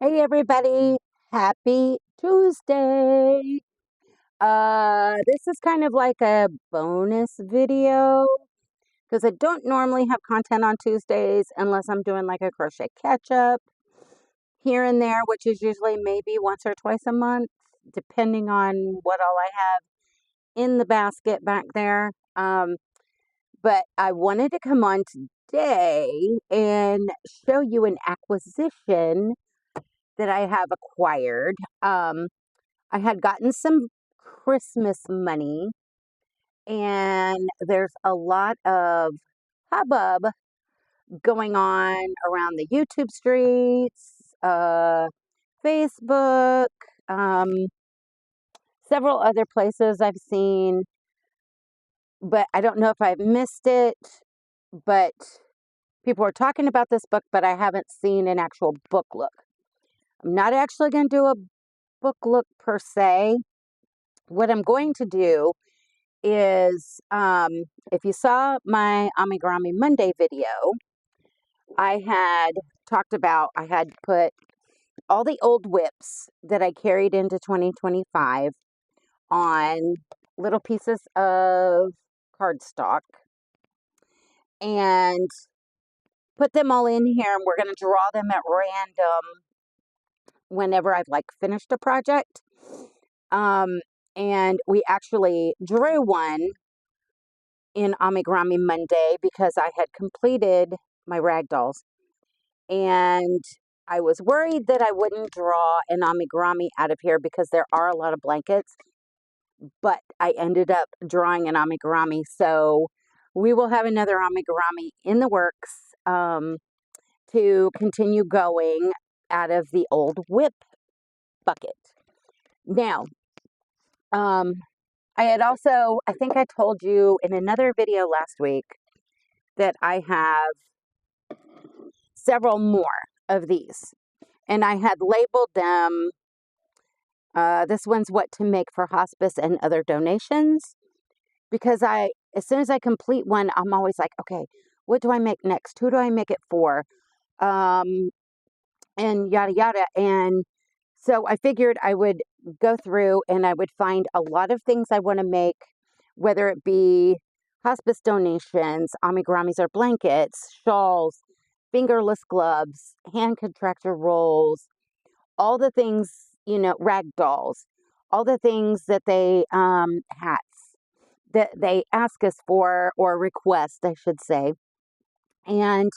Hey everybody, happy Tuesday. This is kind of like a bonus video because I don't normally have content on Tuesdays unless I'm doing like a crochet catch up here and there, which is usually maybe once or twice a month, depending on what all I have in the basket back there. But I wanted to come on today and show you an acquisition that I have acquired. I had gotten some Christmas money, and there's a lot of hubbub going on around the YouTube streets, Facebook, um, several other places I've seen, but I don't know if I've missed it. But people are talking about this book, but I haven't seen an actual book look. I'm not actually going to do a book look per se. What I'm going to do is if you saw my Amigurumi Monday video, I had talked about I had put all the old whips that I carried into 2025 on little pieces of cardstock and put them all in here, and we're going to draw them at random whenever I've like finished a project. And we actually drew one in Amigurumi Monday because I had completed my rag dolls. And I was worried that I wouldn't draw an amigurumi out of here because there are a lot of blankets, but I ended up drawing an amigurumi. So we will have another amigurumi in the works to continue going out of the old whip bucket. Now, I had also, I think I told you in another video last week that I have several more of these. And I had labeled them, this one's what to make for hospice and other donations. Because as soon as I complete one, I'm always like, okay, what do I make next? Who do I make it for? And yada, yada. And so I figured I would go through and I would find a lot of things I want to make, whether it be hospice donations, amigurumis or blankets, shawls, fingerless gloves, hand contractor rolls, all the things, rag dolls, all the things that they, hats that they ask us for or request, I should say. And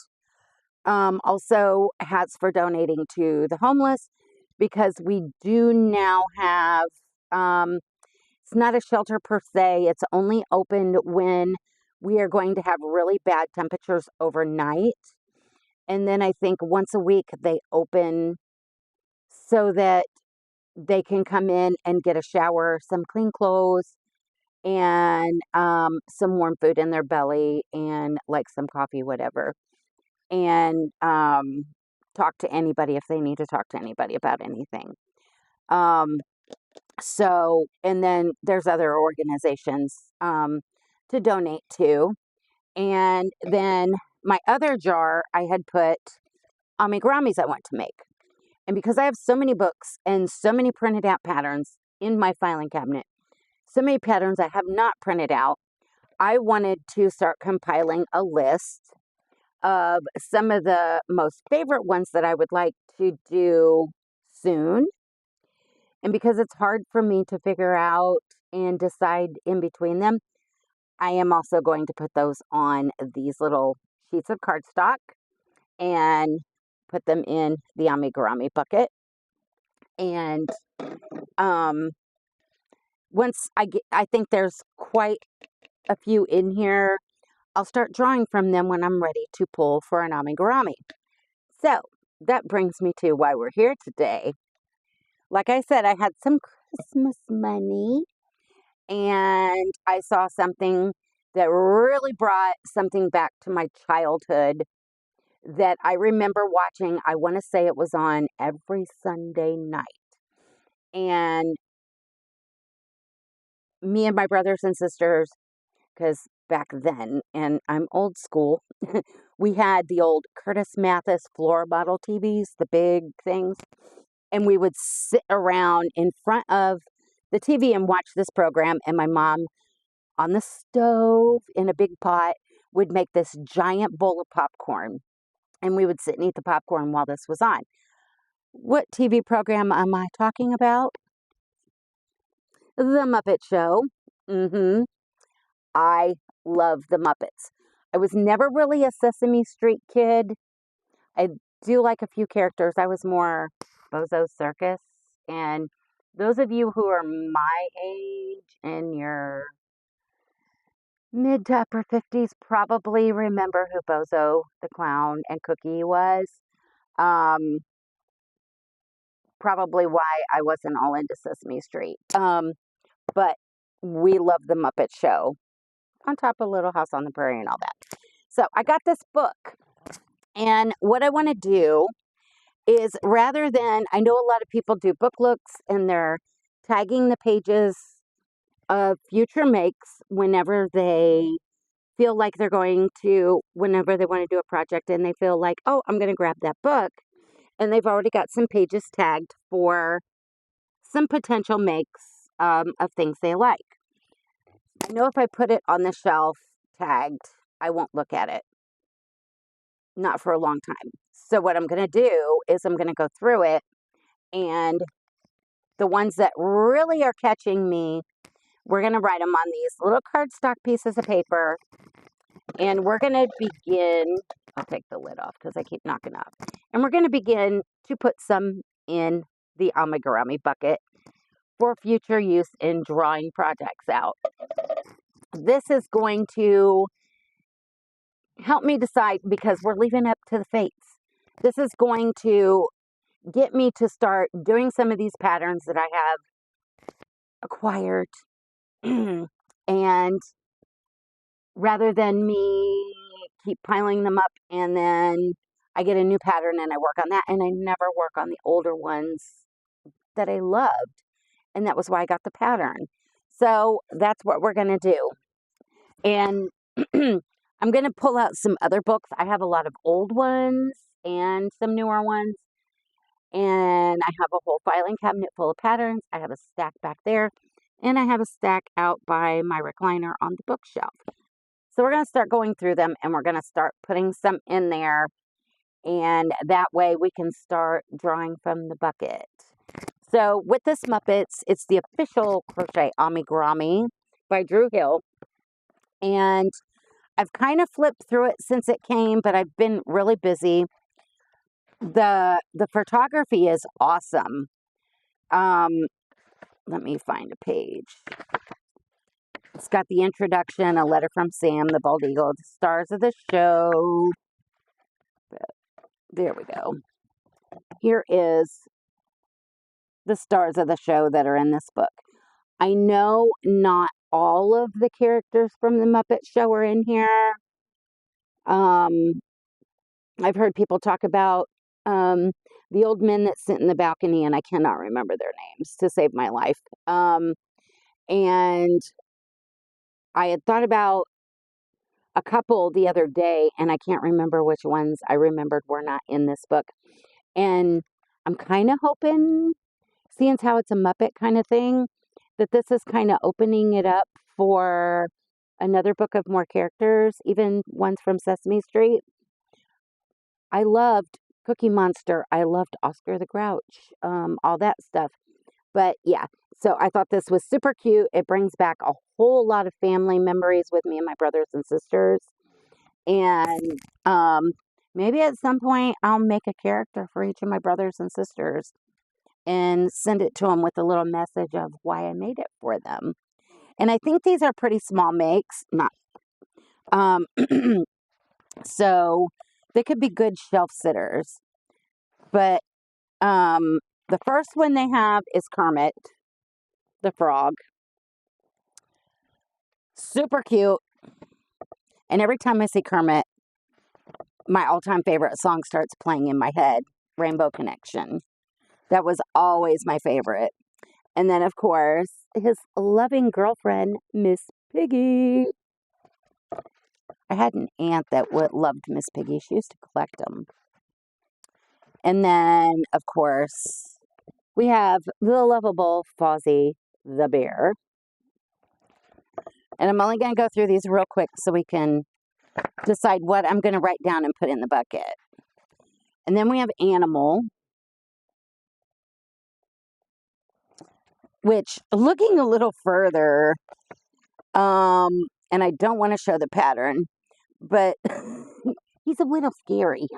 also hats for donating to the homeless because we do now have, it's not a shelter per se, it's only opened when we are going to have really bad temperatures overnight. And then I think once a week they open so that they can come in and get a shower, some clean clothes, and some warm food in their belly, and like some coffee, whatever. And talk to anybody if they need to talk to anybody about anything. So, and then there's other organizations to donate to. And then my other jar, I had put amigurumis I want to make. And because I have so many books and so many printed out patterns in my filing cabinet, so many patterns I have not printed out, I wanted to start compiling a list of some of the most favorite ones that I would like to do soon. And because it's hard for me to figure out and decide in between them, I am also going to put those on these little sheets of cardstock and put them in the amigurumi bucket. And once I think there's quite a few in here, I'll start drawing from them when I'm ready to pull for an amigurumi. So that brings me to why we're here today. Like I said, I had some Christmas money and I saw something that really brought something back to my childhood that I remember watching. I want to say it was on every Sunday night. And me and my brothers and sisters, because back then, and I'm old school, we had the old Curtis Mathis floor model TVs, the big things, and we would sit around in front of the TV and watch this program, and my mom on the stove in a big pot would make this giant bowl of popcorn, and we would sit and eat the popcorn while this was on. What TV program am I talking about? The Muppet Show. I love the Muppets. I was never really a Sesame Street kid. I do like a few characters. I was more Bozo Circus. And those of you who are my age and your mid to upper 50s probably remember who Bozo the Clown and Cookie was. Probably why I wasn't all into Sesame Street. But we love the Muppet Show, on top of Little House on the Prairie and all that. So I got this book, and what I want to do is, rather than, I know a lot of people do book looks and they're tagging the pages of future makes whenever they feel like they're going to, whenever they want to do a project and they feel like, oh, I'm going to grab that book, and they've already got some pages tagged for some potential makes of things they like. I know if I put it on the shelf tagged, I won't look at it. Not for a long time. So what I'm going to do is I'm going to go through it, and the ones that really are catching me, we're going to write them on these little cardstock pieces of paper, and we're going to begin, I'll take the lid off because I keep knocking up, and we're going to begin to put some in the Amigurumi bucket for future use in drawing projects out. This is going to help me decide, because we're leaving up to the fates. This is going to get me to start doing some of these patterns that I have acquired. And rather than me keep piling them up and then I get a new pattern and I work on that, and I never work on the older ones that I loved. And that was why I got the pattern. So that's what we're going to do. And I'm going to pull out some other books. I have a lot of old ones and some newer ones. And I have a whole filing cabinet full of patterns. I have a stack back there. And I have a stack out by my recliner on the bookshelf. So we're going to start going through them, and we're going to start putting some in there. And that way we can start drawing from the bucket. So with this Muppets, it's the official Crochet Amigurumi by Drew Hill. And I've kind of flipped through it since it came, but I've been really busy. The photography is awesome. Let me find a page. It's got the introduction, a letter from Sam, the bald eagle, the stars of the show. There we go. Here is the stars of the show that are in this book. I know not all of the characters from the Muppet Show are in here. I've heard people talk about the old men that sit in the balcony, and I cannot remember their names to save my life. And I had thought about a couple the other day, and I can't remember which ones I remembered were not in this book. And I'm kind of hoping, seeing how it's a Muppet kind of thing, that this is kind of opening it up for another book of more characters, even ones from Sesame Street. I loved Cookie Monster. I loved Oscar the Grouch, all that stuff. But yeah, so I thought this was super cute. It brings back a whole lot of family memories with me and my brothers and sisters. And maybe at some point I'll make a character for each of my brothers and sisters and send it to them with a little message of why I made it for them. And I think these are pretty small makes, not so they could be good shelf sitters. But the first one they have is Kermit the Frog. Super cute. And every time I see Kermit, my all-time favorite song starts playing in my head, Rainbow Connection. That was always my favorite. And then, of course, his loving girlfriend, Miss Piggy. I had an aunt that loved Miss Piggy. She used to collect them. And then, of course, we have the lovable Fozzie the bear. And I'm only going to go through these real quick so we can decide what I'm going to write down and put in the bucket. And then we have Animal, which, looking a little further, and I don't want to show the pattern, but he's a little scary.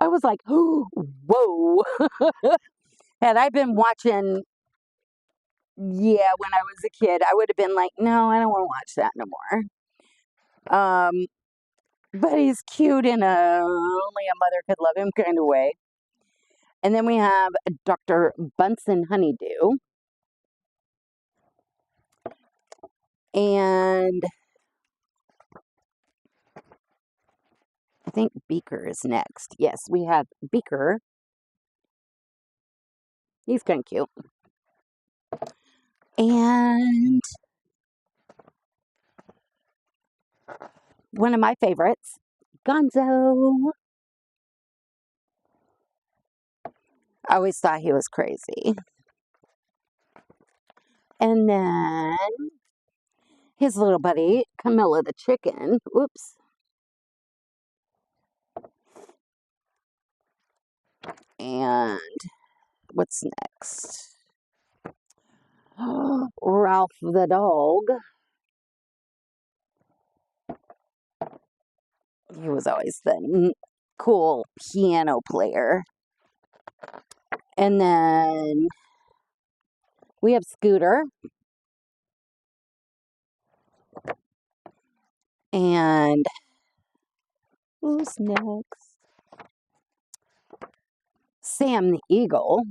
I was like, oh, whoa. Had I been watching, when I was a kid, I would have been like, no, I don't want to watch that no more. But he's cute in a only a mother could love him kind of way. And then we have Dr. Bunsen Honeydew. And I think Beaker is next. Yes, we have Beaker. He's kind of cute. And one of my favorites, Gonzo. I always thought he was crazy. And then his little buddy, Camilla the chicken. Oops. And what's next? Ralph the dog. He was always the cool piano player. And then we have Scooter. And who's next? Sam the Eagle.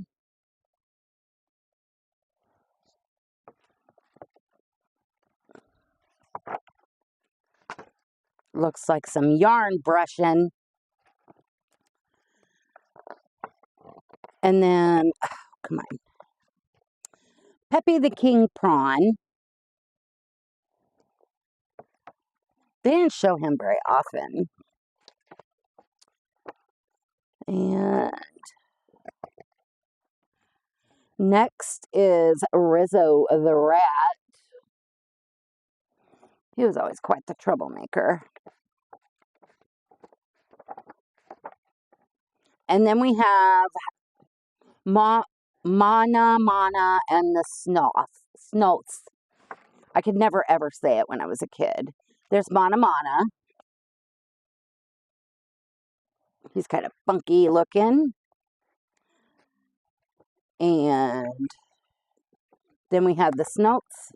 Looks like some yarn brushing. And then, oh, come on. Peppy the King Prawn. They didn't show him very often. And next is Rizzo the rat. He was always quite the troublemaker. And then we have Mana and the Snolts. I could never ever say it when I was a kid. There's Mana. He's kind of funky looking. And then we have the Snolts.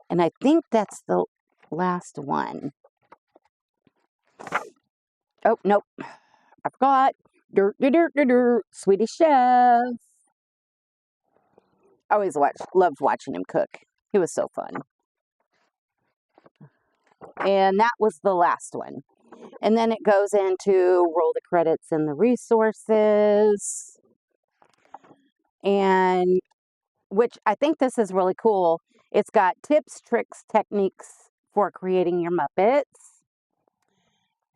And I think that's the last one. Oh, nope. I forgot. Swedish Chef. I always loved watching him cook. He was so fun. And that was the last one. And then it goes into roll the credits and the resources. And which I think this is really cool. It's got tips, tricks, techniques for creating your Muppets.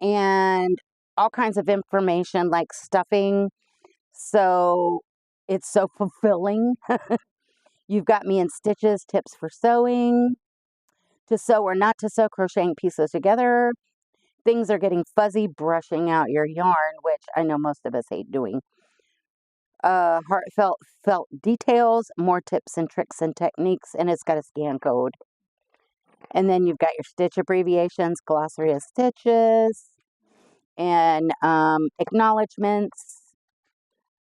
And all kinds of information like stuffing. So it's so fulfilling. You've got me in stitches, tips for sewing, to sew or not to sew, crocheting pieces together. Things are getting fuzzy, brushing out your yarn, which I know most of us hate doing. Heartfelt felt details, more tips and tricks and techniques, and it's got a scan code. And then you've got your stitch abbreviations, glossary of stitches, and acknowledgments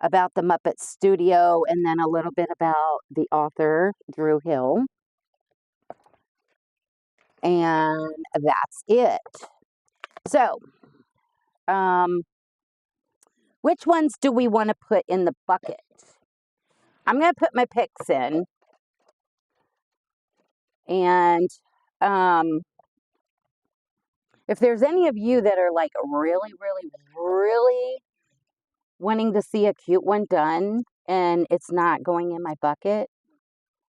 about the Muppet Studio, and then a little bit about the author, Drew Hill. And that's it. So, which ones do we want to put in the bucket? I'm going to put my picks in. And if there's any of you that are like really, really, really wanting to see a cute one done and it's not going in my bucket,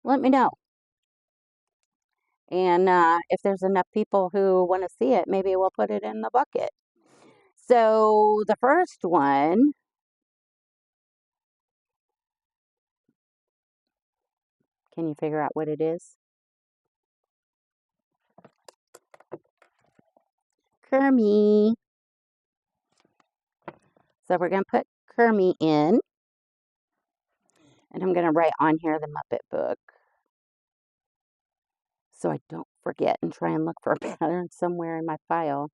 let me know. And if there's enough people who want to see it, maybe we'll put it in the bucket. So the first one, can you figure out what it is? Kermie. So we're going to put Kermie in. And I'm going to write on here the Muppet book, so I don't forget and try and look for a pattern somewhere in my file.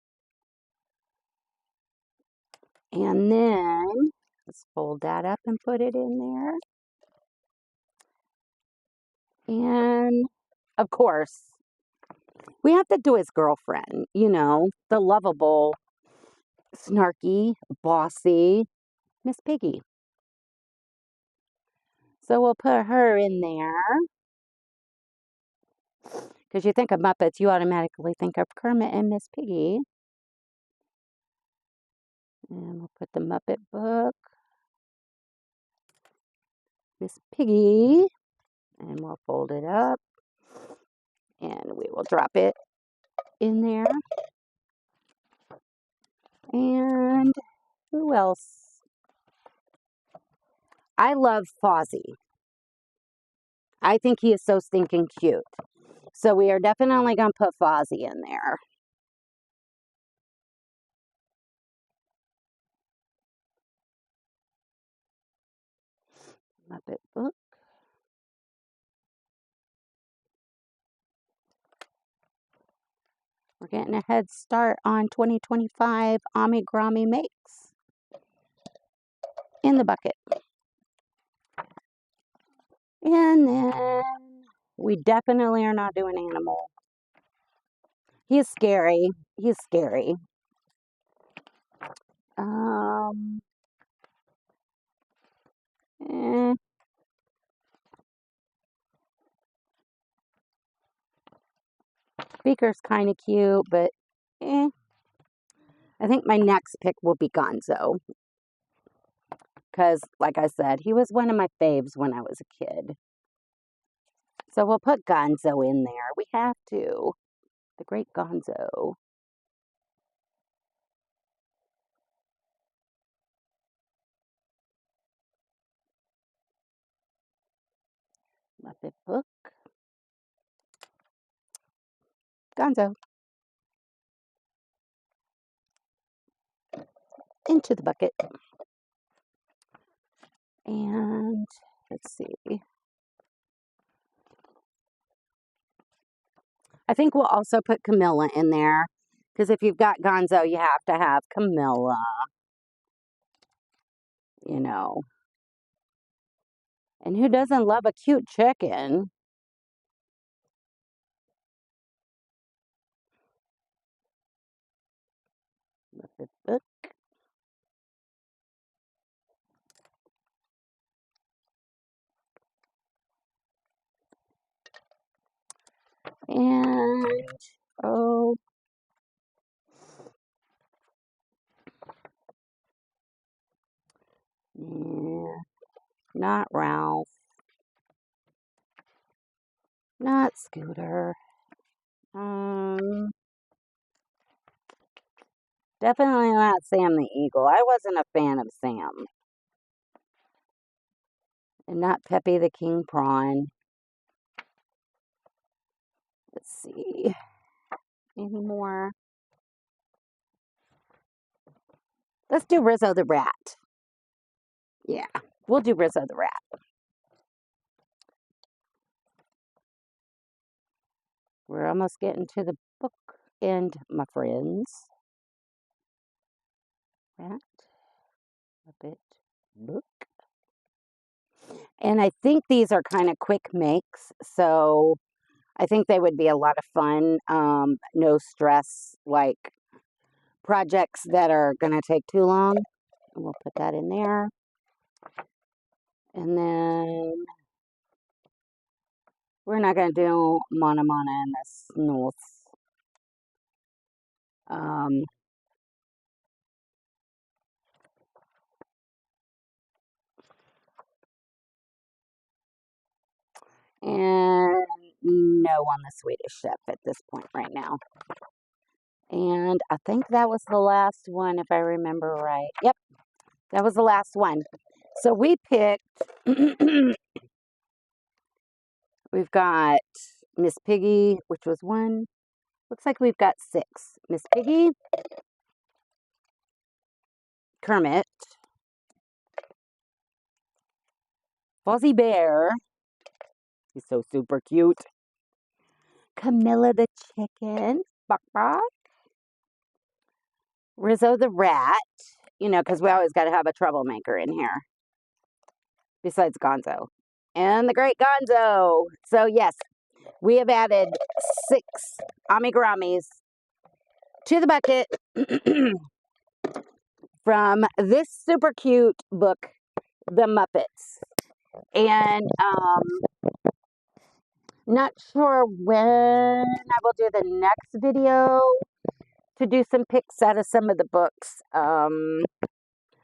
And then let's fold that up and put it in there. And of course, we have to do his girlfriend, you know, the lovable, snarky, bossy Miss Piggy. So we'll put her in there. Because you think of Muppets, you automatically think of Kermit and Miss Piggy. And we'll put the Muppet book, Miss Piggy, and we'll fold it up. And we will drop it in there. And who else? I love Fozzie. I think he is so stinking cute. So we are definitely going to put Fozzie in there. Muppet book. We're getting a head start on 2025 Amigurumi makes in the bucket. And then we definitely are not doing animal. He's scary. He's scary. Eh. Beaker's kind of cute, but eh. I think my next pick will be Gonzo. Because, like I said, he was one of my faves when I was a kid. So we'll put Gonzo in there. We have to. The great Gonzo. Muppet book. Gonzo. Into the bucket. And let's see. I think we'll also put Camilla in there. Because if you've got Gonzo, you have to have Camilla. You know. And who doesn't love a cute chicken? Muppet book. And, oh, yeah, not Ralph. Not Scooter. Definitely not Sam the Eagle. I wasn't a fan of Sam. And not Peppy the King Prawn. Let's see. Any more? Let's do Rizzo the Rat. Yeah, we'll do Rizzo the Rat. We're almost getting to the book end, my friends. Rat. Muppet book. And I think these are kind of quick makes, so I think they would be a lot of fun. No stress, like projects that are going to take too long. And we'll put that in there. And then we're not going to do Mana Mana and the Snoots. And no on the Swedish chef at this point right now. And I think that was the last one, if I remember right. Yep, that was the last one. So we picked, we've got Miss Piggy, which was one. Looks like we've got 6. Miss Piggy, Kermit, Fozzie Bear, he's so super cute, Camilla the chicken, Bok Bok, Rizzo the rat, you know, because we always got to have a troublemaker in here, besides Gonzo, and the great Gonzo. So yes, we have added 6 amigurumis to the bucket from this super cute book, The Muppets. And not sure when I will do the next video to do some pics out of some of the books. I'm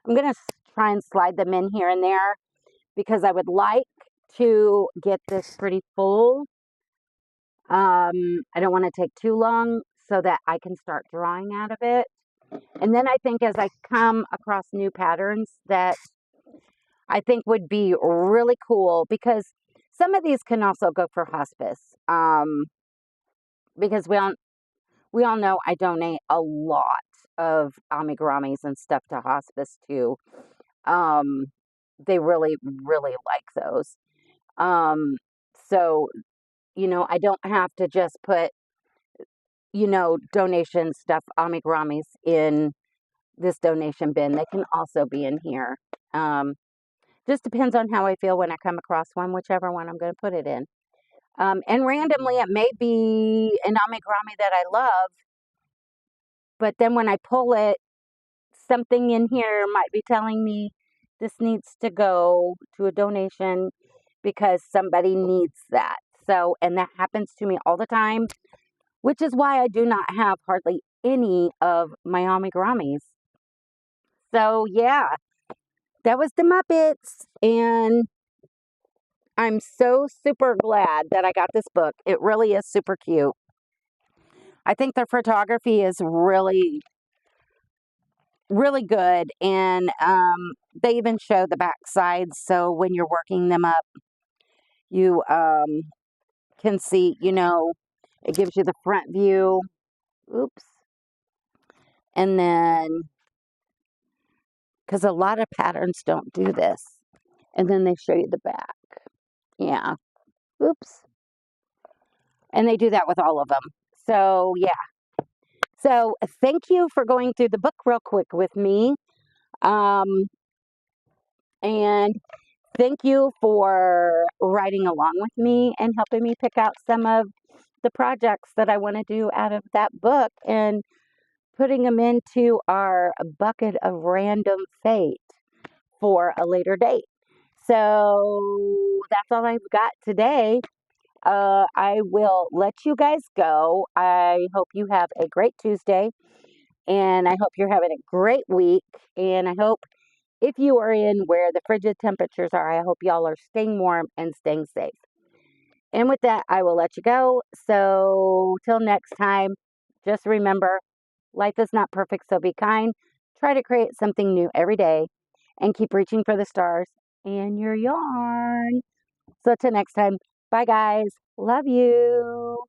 going to try and slide them in here and there because I would like to get this pretty full. I don't want to take too long so that I can start drawing out of it. And then I think as I come across new patterns that I think would be really cool, because some of these can also go for hospice. Because we all know I donate a lot of amigurumis and stuff to hospice too. They really, really like those. So, you know, I don't have to just put, you know, donation stuff, amigurumis in this donation bin. They can also be in here. Just depends on how I feel when I come across one, whichever one I'm going to put it in. And randomly, it may be an amigurumi that I love, but then when I pull it, something in here might be telling me this needs to go to a donation because somebody needs that. So, and that happens to me all the time, which is why I do not have hardly any of my amigurumis. So, yeah, that was the Muppets, and I'm so super glad that I got this book. It really is super cute. I think their photography is really, really good, and they even show the back sides, so when you're working them up, you can see, you know, it gives you the front view. Oops. And then, because a lot of patterns don't do this, and then they show you the back. Yeah. Oops. And they do that with all of them. So, yeah. So, thank you for going through the book real quick with me. And thank you for riding along with me and helping me pick out some of the projects that I want to do out of that book and putting them into our bucket of random fate for a later date. So that's all I've got today. I will let you guys go. I hope you have a great Tuesday, and I hope you're having a great week. And I hope if you are in where the frigid temperatures are, I hope y'all are staying warm and staying safe. And with that, I will let you go. So till next time, just remember, life is not perfect, so be kind. Try to create something new every day and keep reaching for the stars in your yarn. So till next time, bye guys. Love you.